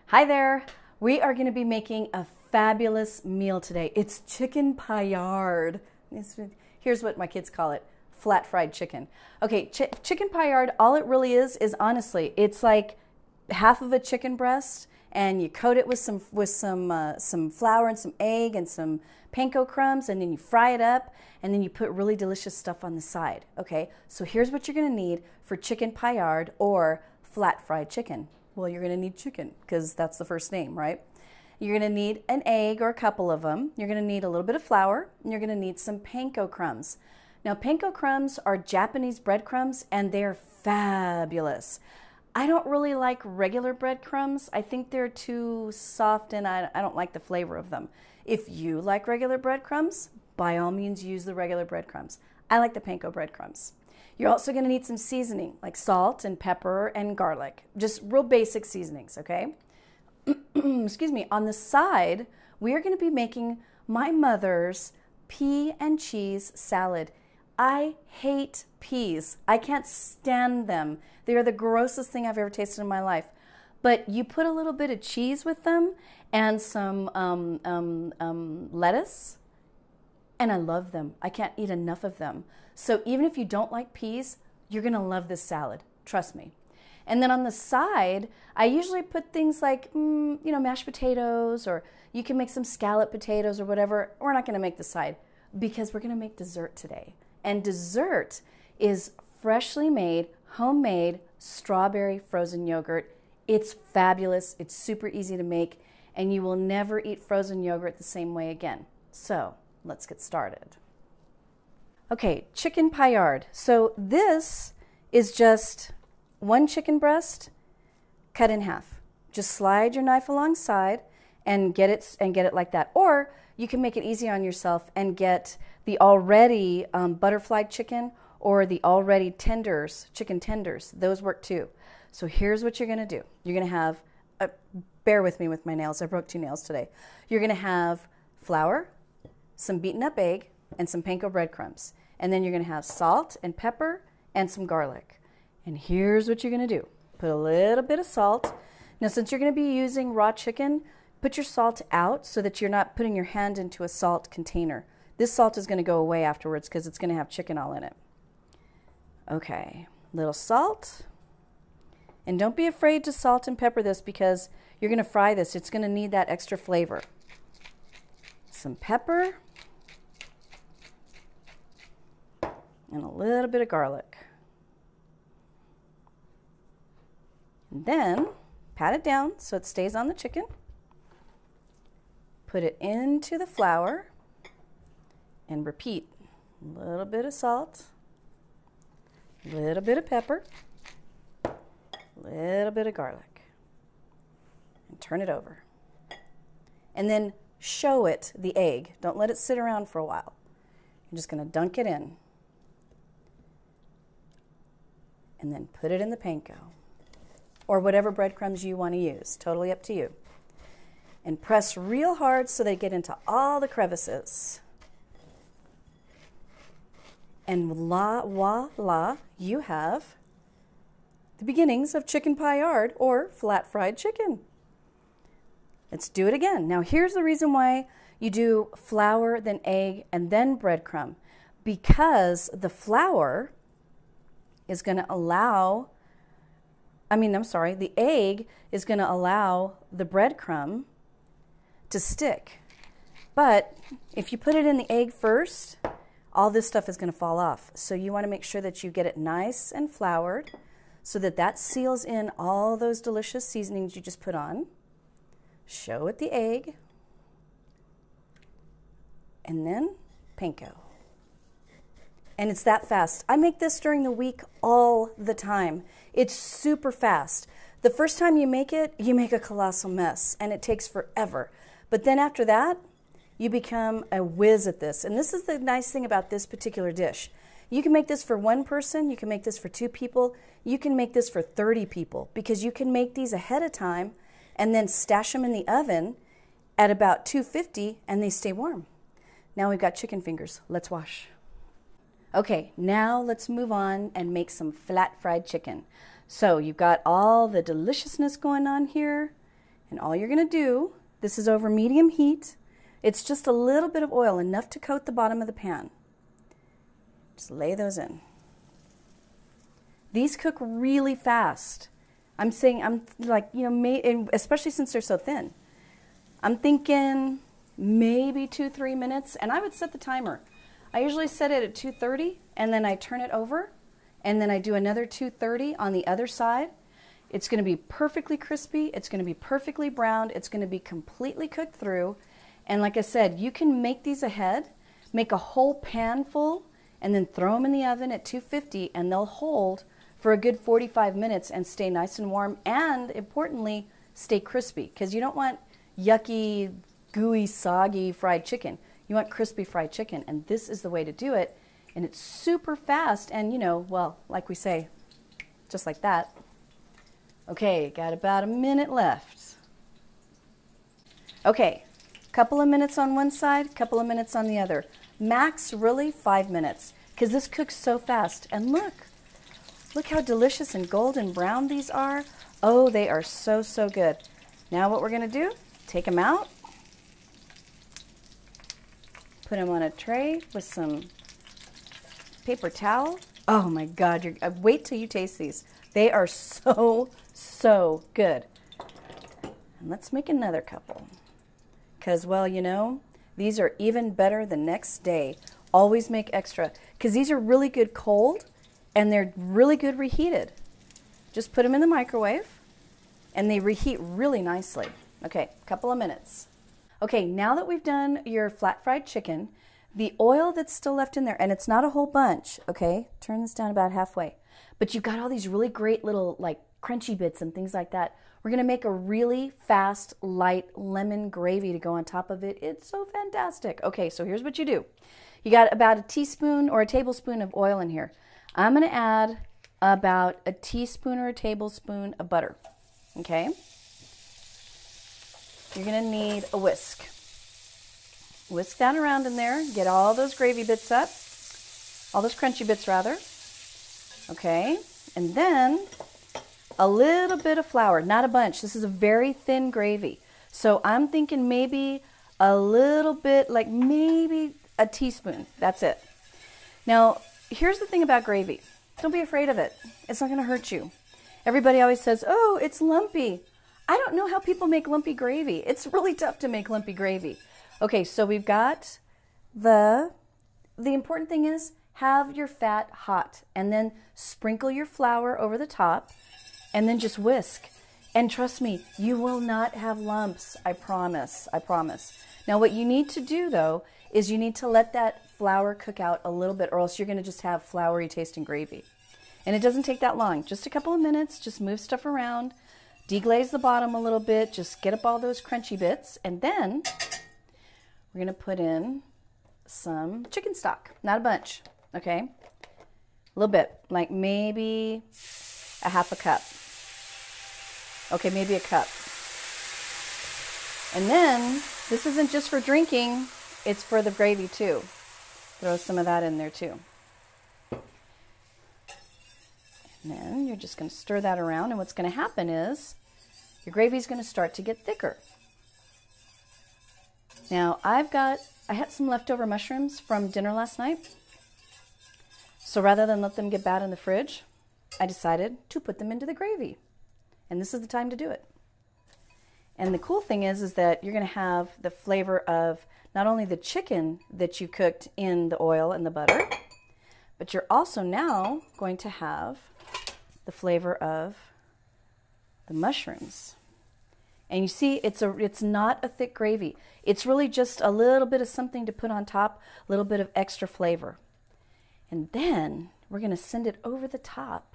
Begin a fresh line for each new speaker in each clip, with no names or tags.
Hi there. We are going to be making a fabulous meal today. It's Chicken Paillard. Here's what my kids call it, flat fried chicken. Okay, Chicken Paillard, all it really is honestly, it's like half of a chicken breast, and you coat it with some flour and some egg and some panko crumbs, and then you fry it up, and then you put really delicious stuff on the side. Okay, so here's what you're going to need for Chicken Paillard or flat fried chicken. Well, you're going to need chicken because that's the first name, right? You're going to need an egg or a couple of them. You're going to need a little bit of flour, and you're going to need some panko crumbs. Now, panko crumbs are Japanese breadcrumbs, and they're fabulous. I don't really like regular breadcrumbs. I think they're too soft, and I don't like the flavor of them. If you like regular breadcrumbs, by all means use the regular breadcrumbs. I like the panko breadcrumbs. You're also going to need some seasoning, like salt and pepper and garlic. Just real basic seasonings, okay? Excuse me. On the side, we are going to be making my mother's pea and cheese salad. I hate peas. I can't stand them. They are the grossest thing I've ever tasted in my life. But you put a little bit of cheese with them and some lettuce, and I love them. I can't eat enough of them. So even if you don't like peas, you're going to love this salad. Trust me. And then on the side, I usually put things like, mashed potatoes, or you can make some scallop potatoes or whatever. We're not going to make the side because we're going to make dessert today. And dessert is freshly made, homemade strawberry frozen yogurt. It's fabulous. It's super easy to make, and you will never eat frozen yogurt the same way again. So let's get started. Okay, Chicken Paillard. So this is just one chicken breast cut in half. Just slide your knife alongside and get it like that. Or you can make it easy on yourself and get the already butterflied chicken or the already chicken tenders. Those work too. So here's what you're going to do. You're going to have, bear with me with my nails. I broke 2 nails today. You're going to have flour, some beaten up egg, and some panko breadcrumbs. And then you're going to have salt and pepper and some garlic. And here's what you're going to do. Put a little bit of salt. Now, since you're going to be using raw chicken, put your salt out so that you're not putting your hand into a salt container. This salt is going to go away afterwards because it's going to have chicken all in it. Okay, little salt. And don't be afraid to salt and pepper this because you're going to fry this. It's going to need that extra flavor. Some pepper. And a little bit of garlic. And then pat it down so it stays on the chicken. Put it into the flour and repeat. A little bit of salt, a little bit of pepper, a little bit of garlic. And turn it over. And then show it the egg. Don't let it sit around for a while. You're just going to dunk it in. And then put it in the panko or whatever breadcrumbs you want to use. Totally up to you. And press real hard so they get into all the crevices. And voila, you have the beginnings of Chicken Paillard or flat fried chicken. Let's do it again. Now here's the reason why you do flour, then egg, and then breadcrumb. Because the flour is going to allow, the egg is going to allow the breadcrumb to stick. But if you put it in the egg first, all this stuff is going to fall off. So you want to make sure that you get it nice and floured so that that seals in all those delicious seasonings you just put on. Show it the egg. And then panko. And it's that fast. I make this during the week all the time. It's super fast. The first time you make it, you make a colossal mess, and it takes forever. But then after that, you become a whiz at this. And this is the nice thing about this particular dish. You can make this for 1 person. You can make this for 2 people. You can make this for 30 people because you can make these ahead of time and then stash them in the oven at about 250 and they stay warm. Now we've got chicken fingers. Let's wash. Okay, now let's move on and make some flat fried chicken. So you've got all the deliciousness going on here, and all you're gonna do, this is over medium heat. It's just a little bit of oil, enough to coat the bottom of the pan. Just lay those in. These cook really fast. I'm like, you know, especially since they're so thin. I'm thinking maybe 2-3 minutes, and I would set the timer. I usually set it at 2:30, and then I turn it over, and then I do another 2:30 on the other side. It's going to be perfectly crispy. It's going to be perfectly browned. It's going to be completely cooked through. And like I said, you can make these ahead, make a whole pan full, and then throw them in the oven at 250, and they'll hold for a good 45 minutes and stay nice and warm, and importantly, stay crispy, because you don't want yucky, gooey, soggy fried chicken. You want crispy fried chicken, and this is the way to do it. And it's super fast, and you know, well, like we say, just like that. Okay, got about a minute left. Okay, couple of minutes on one side, couple of minutes on the other. Max, really, 5 minutes, because this cooks so fast. And look how delicious and golden brown these are. Oh, they are so, so good. Now what we're gonna do, take them out, put them on a tray with some paper towel. Oh my God, wait till you taste these. They are so, so good. And let's make another couple. Because, well, you know, these are even better the next day. Always make extra. Because these are really good cold, and they're really good reheated. Just put them in the microwave, and they reheat really nicely. Okay, couple of minutes. Okay, now that we've done your flat fried chicken, the oil that's still left in there, and it's not a whole bunch, okay? Turn this down about halfway. But you've got all these really great little like crunchy bits and things like that. We're gonna make a really fast, light lemon gravy to go on top of it. It's so fantastic. Okay, so here's what you do. You got about a teaspoon or a tablespoon of oil in here. I'm gonna add about a teaspoon or a tablespoon of butter, okay? You're gonna need a whisk. Whisk that around in there, get all those gravy bits up, all those crunchy bits rather, okay? And then a little bit of flour, not a bunch. This is a very thin gravy. So I'm thinking maybe a little bit, like maybe a teaspoon, that's it. Now, here's the thing about gravy. Don't be afraid of it. It's not gonna hurt you. Everybody always says, oh, it's lumpy. I don't know how people make lumpy gravy. It's really tough to make lumpy gravy. Okay, so we've got the important thing is have your fat hot, and then sprinkle your flour over the top, and then just whisk. And trust me, you will not have lumps. I promise, I promise. Now what you need to do though, is you need to let that flour cook out a little bit, or else you're gonna just have floury tasting gravy. And it doesn't take that long, just a couple of minutes, just move stuff around, deglaze the bottom a little bit, just get up all those crunchy bits, and then we're gonna put in some chicken stock, not a bunch, okay? A little bit, like maybe a half a cup. Okay, maybe a cup. And then, this isn't just for drinking, it's for the gravy too. Throw some of that in there too. And then you're just gonna stir that around, and what's gonna happen is your gravy's gonna start to get thicker. Now, I had some leftover mushrooms from dinner last night. So rather than let them get bad in the fridge, I decided to put them into the gravy. And this is the time to do it. And the cool thing is that you're gonna have the flavor of not only the chicken that you cooked in the oil and the butter, but you're also now going to have the flavor of the mushrooms. And you see, it's not a thick gravy. It's really just a little bit of something to put on top, a little bit of extra flavor. And then we're gonna send it over the top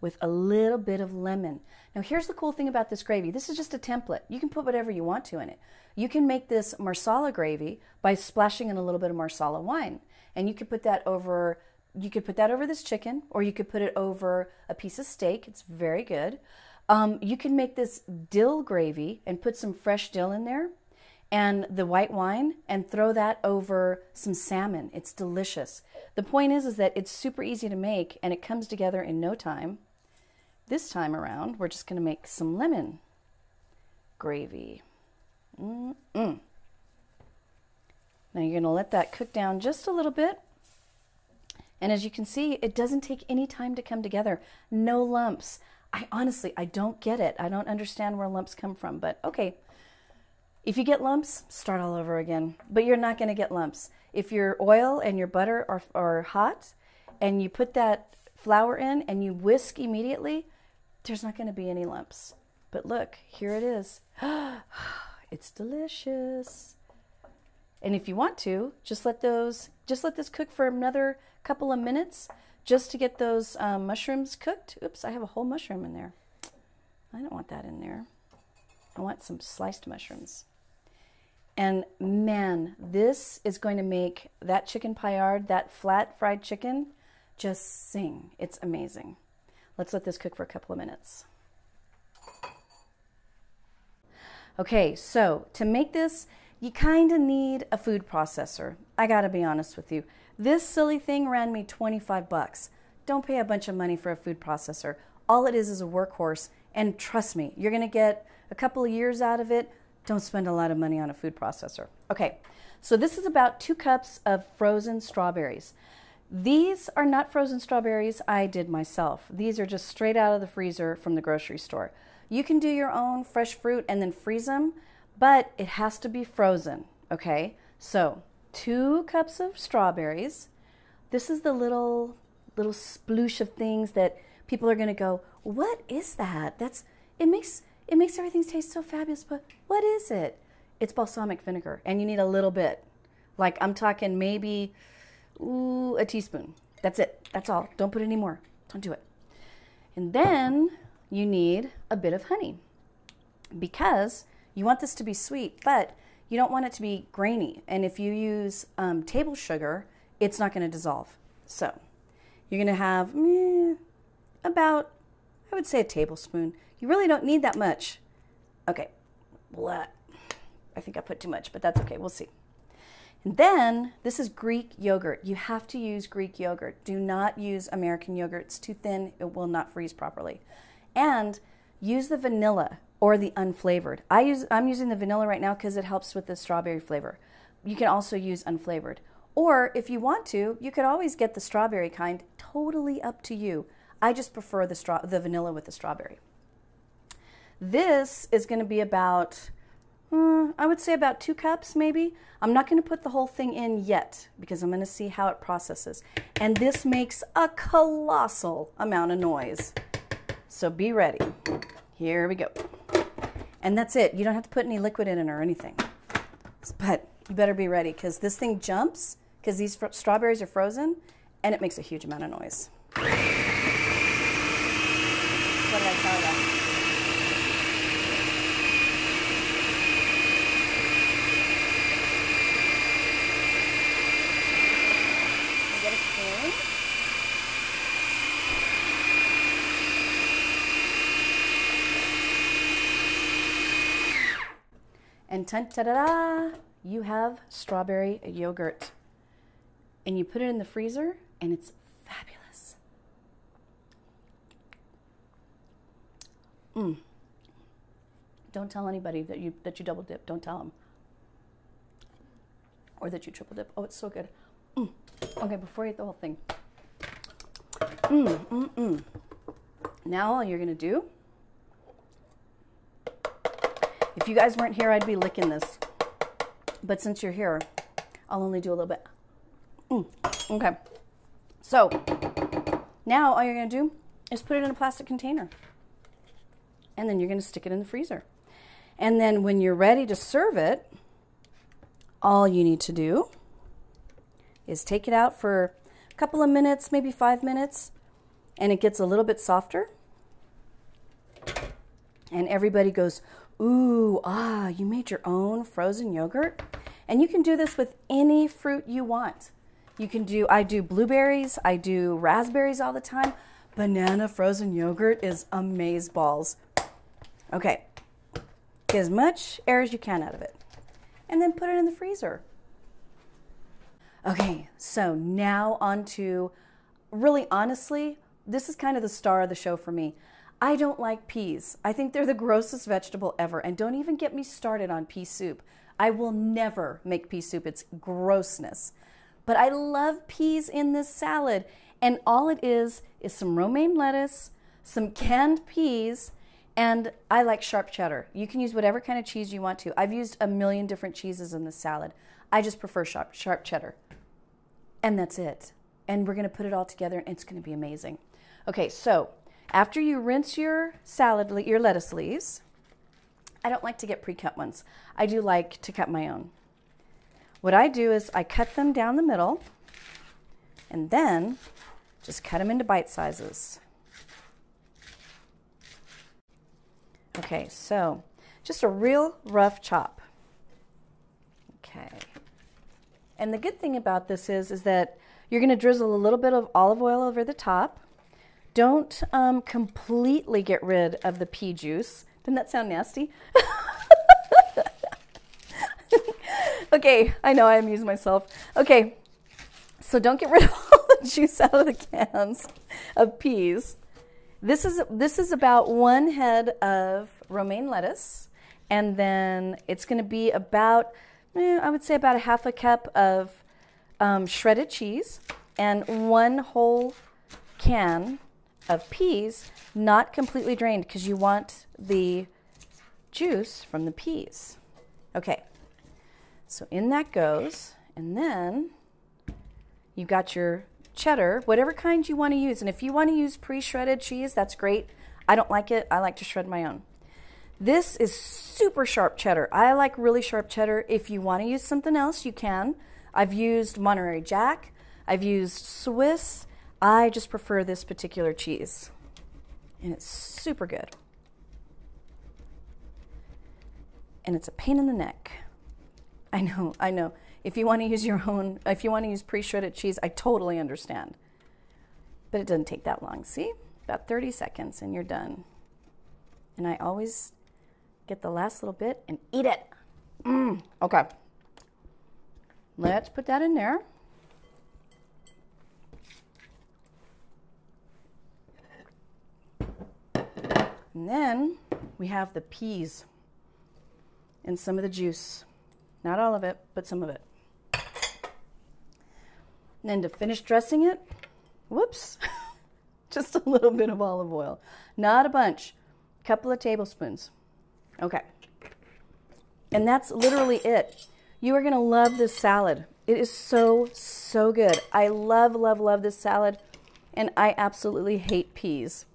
with a little bit of lemon. Now here's the cool thing about this gravy. This is just a template. You can put whatever you want to in it. You can make this marsala gravy by splashing in a little bit of marsala wine. And you could put that over this chicken, or you could put it over a piece of steak. It's very good. You can make this dill gravy and put some fresh dill in there, and the white wine and throw that over some salmon. It's delicious. The point is that it's super easy to make and it comes together in no time. This time around, we're just going to make some lemon gravy. Now you're going to let that cook down just a little bit. And as you can see, it doesn't take any time to come together. No lumps. I don't get it. I don't understand where lumps come from, but okay. If you get lumps, start all over again. But you're not going to get lumps. If your oil and your butter are hot and you put that flour in and you whisk immediately, there's not going to be any lumps. But look, here it is. It's delicious. And if you want to, just let this cook for another couple of minutes just to get those mushrooms cooked. Oops, I have a whole mushroom in there. I don't want that in there. I want some sliced mushrooms. And man, this is going to make that chicken paillard, that flat fried chicken, just sing. It's amazing. Let's let this cook for a couple of minutes. Okay, so to make this, you kind of need a food processor. I gotta be honest with you. This silly thing ran me 25 bucks. Don't pay a bunch of money for a food processor. All it is a workhorse, and trust me, you're gonna get a couple of years out of it. Don't spend a lot of money on a food processor. Okay, so this is about 2 cups of frozen strawberries. These are not frozen strawberries I did myself. These are just straight out of the freezer from the grocery store. You can do your own fresh fruit and then freeze them, but it has to be frozen, okay? So 2 cups of strawberries. This is the little sploosh of things that people are gonna go, what is that? It makes everything taste so fabulous, but what is it? It's balsamic vinegar, and you need a little bit. Like I'm talking maybe a teaspoon. That's it. That's all. Don't put any more. Don't do it. And then you need a bit of honey because you want this to be sweet, but you don't want it to be grainy. And if you use table sugar, it's not going to dissolve. So you're going to have about, I would say, a tablespoon. You really don't need that much. Okay, blah. I think I put too much, but that's okay. We'll see. And then this is Greek yogurt. You have to use Greek yogurt. Do not use American yogurt. It's too thin. It will not freeze properly. And use the vanilla or the unflavored. I'm using the vanilla right now because it helps with the strawberry flavor. You can also use unflavored. Or if you want to, you could always get the strawberry kind. Totally up to you. I just prefer the vanilla with the strawberry. This is going to be about, I would say about 2 cups maybe. I'm not going to put the whole thing in yet because I'm going to see how it processes. And this makes a colossal amount of noise. So be ready. Here we go. And that's it. You don't have to put any liquid in it or anything. But you better be ready because this thing jumps because these strawberries are frozen and it makes a huge amount of noise. What did I tell you? Get a spoon. And ta-da-da, you have strawberry yogurt. And you put it in the freezer, and it's fabulous. Don't tell anybody that you double dip. Don't tell them. Or that you triple dip. Oh, it's so good. Okay, before you eat the whole thing. Now all you're going to do, if you guys weren't here, I'd be licking this. But since you're here, I'll only do a little bit. Okay. So now all you're going to do is put it in a plastic container. And then you're going to stick it in the freezer. And then when you're ready to serve it, all you need to do is take it out for a couple of minutes, maybe 5 minutes, and it gets a little bit softer. And everybody goes, ooh, you made your own frozen yogurt? And you can do this with any fruit you want. I do blueberries, I do raspberries all the time. Banana frozen yogurt is amazeballs. Okay, get as much air as you can out of it. and then put it in the freezer. Okay, so now on to, really honestly, this is kind of the star of the show for me. I don't like peas. I think they're the grossest vegetable ever, and don't even get me started on pea soup. I will never make pea soup. It's grossness. But I love peas in this salad, and all it is some romaine lettuce, some canned peas, and I like sharp cheddar. You can use whatever kind of cheese you want to. I've used a million different cheeses in this salad. I just prefer sharp cheddar. And that's it. And we're going to put it all together, and it's going to be amazing. Okay, so after you rinse your salad, your lettuce leaves, I don't like to get pre-cut ones. I do like to cut my own. What I do is I cut them down the middle, and then just cut them into bite sizes. Okay, so just a real rough chop. Okay. And the good thing about this is that you're going to drizzle a little bit of olive oil over the top. Don't completely get rid of the pea juice. Doesn't that sound nasty? Okay, I know I amuse myself. Okay, so don't get rid of all the juice out of the cans of peas. This is about 1 head of romaine lettuce, and then it's going to be about, I would say about a half a cup of shredded cheese and 1 whole can of peas, not completely drained because you want the juice from the peas. Okay, so in that goes, and then you've got your cheddar, whatever kind you want to use. And if you want to use pre-shredded cheese, that's great. I don't like it. I like to shred my own. This is super sharp cheddar. I like really sharp cheddar. If you want to use something else, you can. I've used Monterey Jack. I've used Swiss. I just prefer this particular cheese. And it's super good. And it's a pain in the neck. I know. If you want to use your own, if you want to use pre-shredded cheese, I totally understand. But it doesn't take that long. See? About 30 seconds and you're done. And I always get the last little bit and eat it. Okay. Let's put that in there. And then we have the peas and some of the juice. Not all of it, but some of it. And then to finish dressing it, whoops, just a little bit of olive oil. Not a bunch, a couple of tablespoons. Okay. And that's literally it. You are going to love this salad. It is so, so good. I love, love, love this salad, and I absolutely hate peas.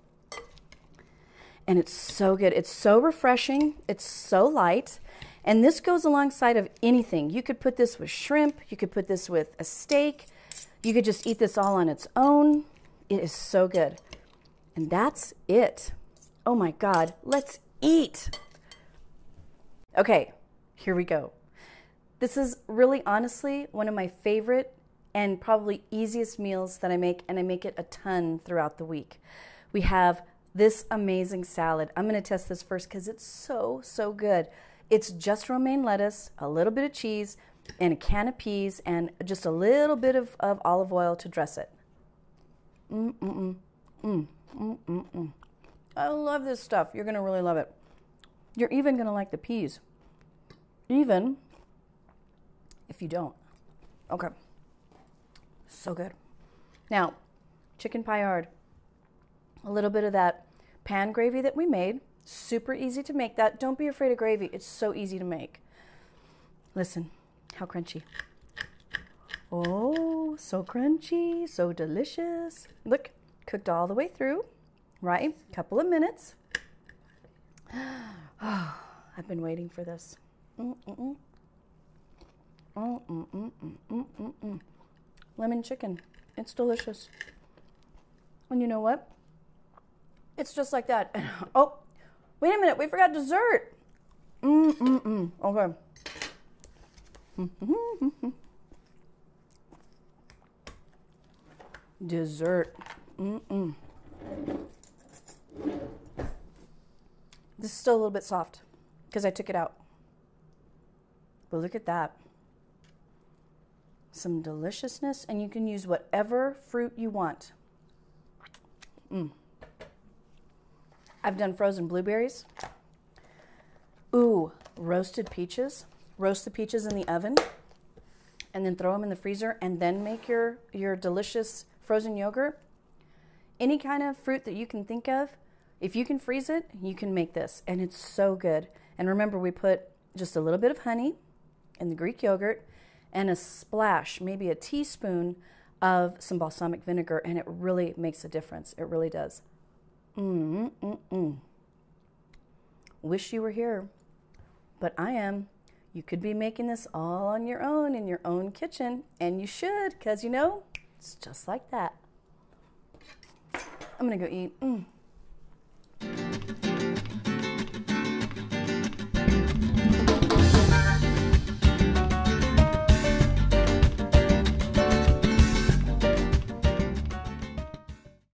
And it's so good. It's so refreshing. It's so light. And this goes alongside of anything. You could put this with shrimp. You could put this with a steak. You could just eat this all on its own. It is so good. And that's it. Oh my God, let's eat. Okay, here we go. This is really honestly one of my favorite and probably easiest meals that I make, and I make it a ton throughout the week. We have this amazing salad. I'm gonna test this first because it's so, so good. It's just romaine lettuce, a little bit of cheese, and a can of peas, and just a little bit of olive oil to dress it. I love this stuff. You're going to really love it. You're even going to like the peas, even if you don't. Okay. So good. Now, Chicken Paillard. A little bit of that pan gravy that we made. Super easy to make that. Don't be afraid of gravy. It's so easy to make. Listen, how crunchy. Oh, so crunchy, so delicious. Look, cooked all the way through, right? Couple of minutes. Oh, I've been waiting for this. Lemon chicken. It's delicious. And you know what? It's just like that. Oh, wait a minute. We forgot dessert. Okay. Dessert. This is still a little bit soft because I took it out. But look at that. Some deliciousness, and you can use whatever fruit you want. I've done frozen blueberries. Ooh, roasted peaches. Roast the peaches in the oven and then throw them in the freezer and then make your delicious frozen yogurt. Any kind of fruit that you can think of, if you can freeze it, you can make this, and it's so good. And remember, we put just a little bit of honey in the Greek yogurt and a splash, maybe a teaspoon of some balsamic vinegar, and it really makes a difference. It really does. Wish you were here, but I am. You could be making this all on your own in your own kitchen, and you should, because you know, it's just like that. I'm gonna go eat.